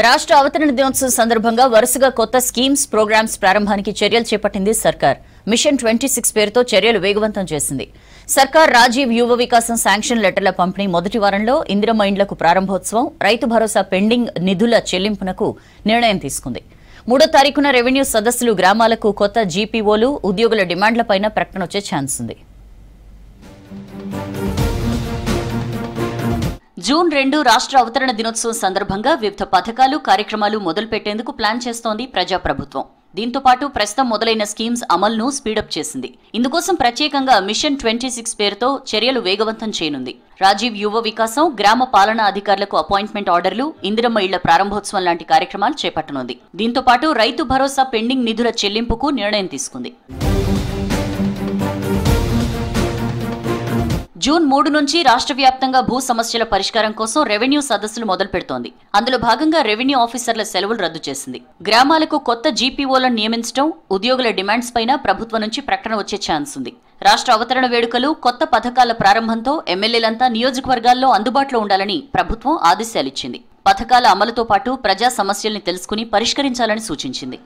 రాష్ట్ర అవతరణ దినోత్సవం సందర్భంగా వరుసగా కొత్త స్కీమ్స్ ప్రోగ్రామ్స్ ప్రారంభానికి చర్యలు చేపట్టింది సర్కార్. మిషన్ 26 పేరుతో చర్యలు వేగవంతం చేసింది. సర్కార్ రాజీవ్ యువ వికాసం శాంక్షన్ లెటర్ల పంపిణీ మొదటి వారంలో ఇందిరమ్మ ఇండ్లకు ప్రారంభోత్సవం, రైతు భరోసా పెండింగ్ నిధుల చెల్లింపునకు నిర్ణయం తీసుకుంది. 3వ తారీఖున రెవెన్యూ సదస్సులు, గ్రామాలకు కొత్త జీపీఓలు, ఉద్యోగుల డిమాండ్లపైన ప్రకటన వచ్చే ఛాన్స్ ఉంది. జూన్ 2 రాష్ట్ర అవతరణ దినోత్సవం సందర్భంగా వివిధ పథకాలు, కార్యక్రమాలు మొదలుపెట్టేందుకు ప్లాన్ చేస్తోంది ప్రజాప్రభుత్వం. దీంతో పాటు ప్రస్తుతం మొదలైన స్కీమ్స్ అమలును స్పీడప్ చేసింది. ఇందుకోసం ప్రత్యేకంగా మిషన్ 26 పేరుతో చర్యలు వేగవంతం చేయనుంది. రాజీవ్ యువ వికాసం, గ్రామ పాలనా అధికారులకు అపాయింట్మెంట్ ఆర్డర్లు, ఇందిరమ్మ ఇళ్ల ప్రారంభోత్సవం లాంటి కార్యక్రమాలు చేపట్టనుంది. దీంతో పాటు రైతు భరోసా పెండింగ్ నిధుల చెల్లింపుకు నిర్ణయం తీసుకుంది. జూన్ 3 నుంచి రాష్ట్ర వ్యాప్తంగా భూ సమస్యల పరిష్కారం కోసం రెవెన్యూ సదస్సులు మొదలు పెడుతోంది. అందులో భాగంగా రెవెన్యూ ఆఫీసర్ల సెలవులు రద్దు చేసింది. గ్రామాలకు కొత్త జీపీఓలను నియమించడం, ఉద్యోగుల డిమాండ్స్ పైన ప్రభుత్వం నుంచి ప్రకటన వచ్చే ఛాన్స్ ఉంది. రాష్ట్ర అవతరణ వేడుకలు, కొత్త పథకాల ప్రారంభంతో ఎమ్మెల్యేలంతా నియోజకవర్గాల్లో అందుబాటులో ఉండాలని ప్రభుత్వం ఆదేశాలిచ్చింది. పథకాల అమలుతో పాటు ప్రజా సమస్యల్ని తెలుసుకుని పరిష్కరించాలని సూచించింది.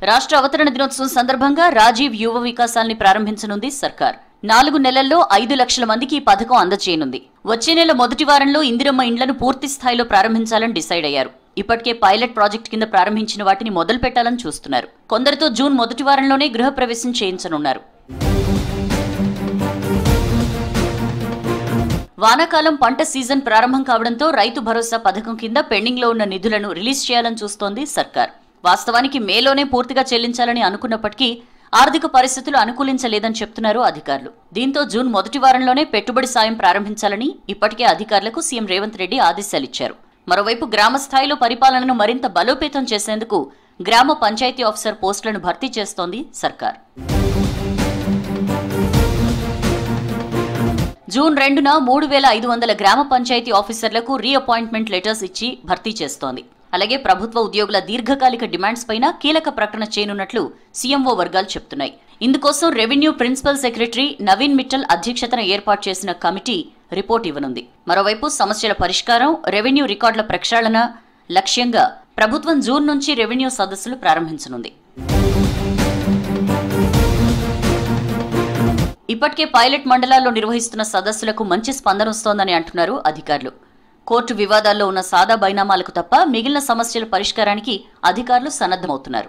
రాష్ట్ర అవతరణ దినోత్సవం సందర్భంగా రాజీవ్ యువ వికాసాల్ని ప్రారంభించనుంది సర్కార్. 4 నెలల్లో 5 లక్షల మందికి ఈ పథకం అందజేయనుంది. వచ్చే నెల మొదటి వారంలో ఇందిరమ్మ ఇండ్లను పూర్తి స్థాయిలో ప్రారంభించాలని డిసైడ్ అయ్యారు. ఇప్పటికే పైలట్ ప్రాజెక్టు కింద ప్రారంభించిన వాటిని మొదలు పెట్టాలని చూస్తున్నారు. కొందరితో జూన్ మొదటి వారంలోనే గృహప్రవేశం చేయించనున్నారు. వానాకాలం పంట సీజన్ ప్రారంభం కావడంతో రైతు భరోసా పథకం కింద పెండింగ్ లో ఉన్న నిధులను రిలీజ్ చేయాలని చూస్తోంది సర్కార్. వాస్తవానికి మేలోనే పూర్తిగా చెల్లించాలని అనుకున్నప్పటికీ ఆర్థిక పరిస్థితులు అనుకూలించలేదని చెప్తున్నారు అధికారులు. దీంతో జూన్ మొదటి వారంలోనే పెట్టుబడి సాయం ప్రారంభించాలని ఇప్పటికే అధికారులకు సీఎం రేవంత్ రెడ్డి ఆదేశాలిచ్చారు. మరోవైపు గ్రామ స్థాయిలో పరిపాలనను మరింత బలోపేతం చేసేందుకు గ్రామ పంచాయతీ ఆఫీసర్ పోస్టులను భర్తీ చేస్తోంది సర్కార్. జూన్ 2న 3500 గ్రామ పంచాయతీ ఆఫీసర్లకు రీఅపాయింట్మెంట్ లెటర్స్ ఇచ్చి భర్తీ చేస్తోంది. అలాగే ప్రభుత్వ ఉద్యోగుల దీర్ఘకాలిక డిమాండ్స్ పైన కీలక ప్రకటన చేయనున్నట్లు సీఎంఓ వర్గాలు చెప్తున్నాయి. ఇందుకోసం revenue principal secretary Naveen Mittal అధ్యక్షతన ఏర్పాటు చేసిన కమిటీ రిపోర్ట్ ఇవ్వనుంది. మరోవైపు సమస్యల పరిష్కారం, రెవెన్యూ రికార్డుల ప్రక్షాళన లక్ష్యంగా ప్రభుత్వం జూన్ నుంచి రెవెన్యూ సదస్సులు ప్రారంభించనుంది. ఇప్పటికే పైలట్ మండలాల్లో నిర్వహిస్తున్న సదస్సులకు మంచి స్పందన వస్తోందని అంటున్నారు అధికారులు. కోర్టు వివాదాల్లో ఉన్న సాదా బైనామాలకు తప్ప మిగిలిన సమస్యల పరిష్కారానికి అధికారులు సన్నద్దమవుతున్నారు.